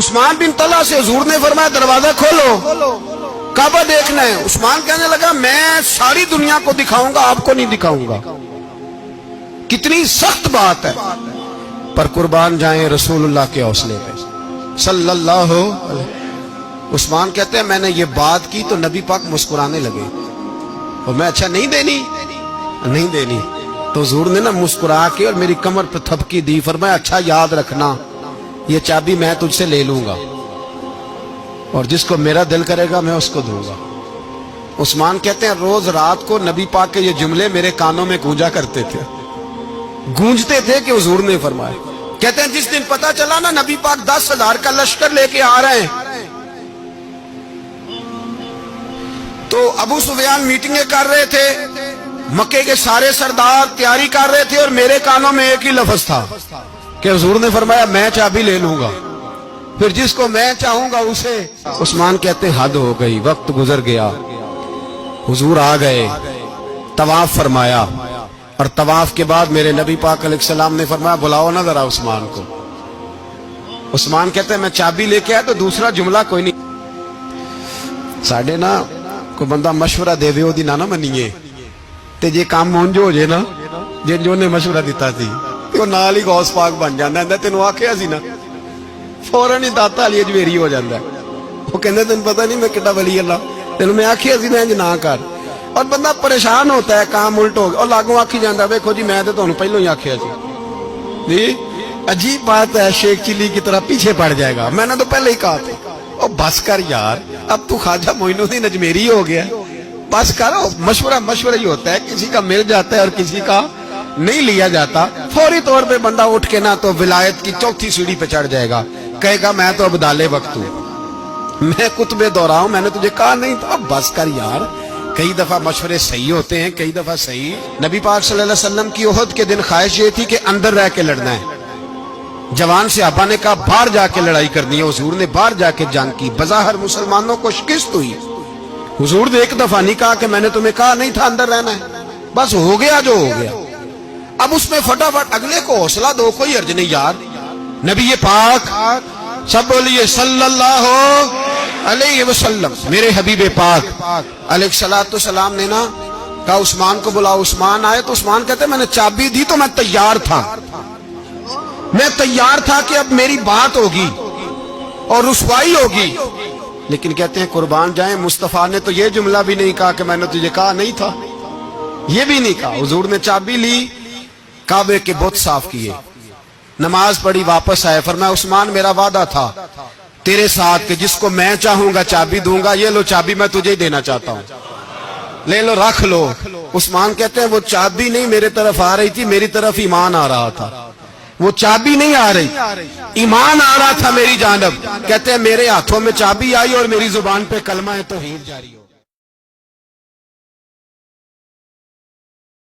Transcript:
عثمان بن طلحہ سے حضور نے فرمایا دروازہ کھولو، کعبہ دیکھنا ہے۔ عثمان کہنے لگا میں ساری دنیا کو دکھاؤں گا، آپ کو نہیں دکھاؤں گا۔ کتنی سخت بات ہے، پر قربان جائیں رسول اللہ کے حوصلے پہ صلی اللہ علیہ۔ عثمان کہتے ہیں میں نے یہ بات کی تو نبی پاک مسکرانے لگے، اور میں اچھا نہیں دینی تو حضور نے نا مسکرا کے اور میری کمر پہ تھپکی دی، فرمایا اچھا یاد رکھنا یہ چابی میں تجھ سے لے لوں گا، اور جس کو میرا دل کرے گا میں اس کو دوں گا۔ عثمان کہتے ہیں روز رات کو نبی پاک کے یہ جملے میرے کانوں میں گونجتے تھے کہ حضور نے فرمایا۔ کہتے ہیں جس دن پتا چلا نا نبی پاک 10,000 کا لشکر لے کے آ رہے ہیں، تو ابو سفیان میٹنگیں کر رہے تھے، مکے کے سارے سردار تیاری کر رہے تھے، اور میرے کانوں میں ایک ہی لفظ تھا کہ حضور نے فرمایا میں چابی لے لوں گا، پھر جس کو میں چاہوں گا اسے۔ عثمان کہتے ہیں حد ہو گئی، وقت گزر گیا، حضور آ گئے، طواف فرمایا، اور طواف کے بعد میرے نبی پاک علیہ السلام نے فرمایا بلاؤ نا ذرا عثمان کو۔ عثمان کہتے ہیں میں چابی لے کے آیا تو دوسرا جملہ کوئی نہیں۔ ساڑھے نا کوئی بندہ مشورہ دے دے دی نہ منیے تے جے کام مونجو ہو جے نا، جن جو نے مشورہ دیتا سی وہ نال ہی غوث پاک بن جاندا ہے۔ تینوں آکھیا سی نا، فوراً ہی داتا علی اجمیری ہو جاندا ہے۔ وہ کہندے تینوں پتہ نہیں میں کڈا ولی اللہ، تینوں میں آکھیا سی نا انج نہ کر، اور بندہ پریشان ہوتا ہے کام الٹ ہو گیا، اور لاگوں آکھی جاندا ویکھو جی میں تے تانوں پہلوں ہی آکھیا سی جی۔ عجیب بات ہے، شیخ چلی کی طرح پیچھے پڑ جائے گا، میں نے تو پہلے ہی کہا تھا۔ او بس کر یار، اب تو خواجہ معین الدین اجمیری ہو گیا، بس کرو۔ مشورہ ہی ہوتا ہے، کسی کا مل جاتا ہے اور کسی کا نہیں لیا جاتا۔ فوری طور پہ بندہ اٹھ کے نہ تو ولایت کی چوتھی سیڑھی پہ چڑھ جائے گا، کہے گا میں تو ابدال وقت ہوں، میں قطب دورہ ہوں، میں نے تجھے کہا نہیں تھا۔ اب بس کر یار، کئی دفعہ مشورے صحیح ہوتے ہیں، کئی دفعہ صحیح۔ نبی پاک صلی اللہ علیہ وسلم کی احد کے دن خواہش یہ تھی کہ اندر رہ کے لڑنا ہے۔ جوان صحابہ نے کہا باہر جا کے لڑائی کرنی ہے، حضور نے باہر جا کے جنگ کی، بظاہر مسلمانوں کو شکست ہوئی۔ حضور نے ایک دفعہ نہیں کہا کہ میں نے تمہیں کہا نہیں تھا اندر رہنا ہے، بس ہو گیا جو ہو گیا۔ اب اس میں فٹافٹ اگلے کو حوصلہ دو، کوئی حرج نہیں یار۔ نبی پاک سب بولیے صلی اللہ علیہ وسلم، میرے حبیب پاک علیہ السلام نے نا کہا عثمان کو بلاؤ۔ عثمان آئے تو عثمان کہتے میں نے چابی دی تو میں تیار تھا کہ اب میری بات ہوگی اور رسوائی ہوگی، لیکن کہتے ہیں قربان جائیں مصطفیٰ نے تو یہ جملہ بھی نہیں کہا کہ میں نے تجھے کہا نہیں تھا، یہ بھی نہیں کہا۔ حضور نے چابی لی، کعبے کے بت صاف کیے، نماز پڑھی، واپس آئے، فرمایا عثمان میرا وعدہ تھا تیرے ساتھ کہ جس کو میں چاہوں گا چابی دوں گا، یہ لو چابی میں تجھے ہی دینا چاہتا ہوں، لے لو رکھ لو۔ عثمان کہتے ہیں وہ چابی نہیں میرے طرف آ رہی تھی، میری طرف ایمان آ رہا تھا، وہ چابی نہیں آ رہی، ایمان آ رہا تھا میری جانب۔ کہتے ہیں میرے ہاتھوں میں چابی آئی اور میری زبان پہ کلمہ توحید جاری ہو۔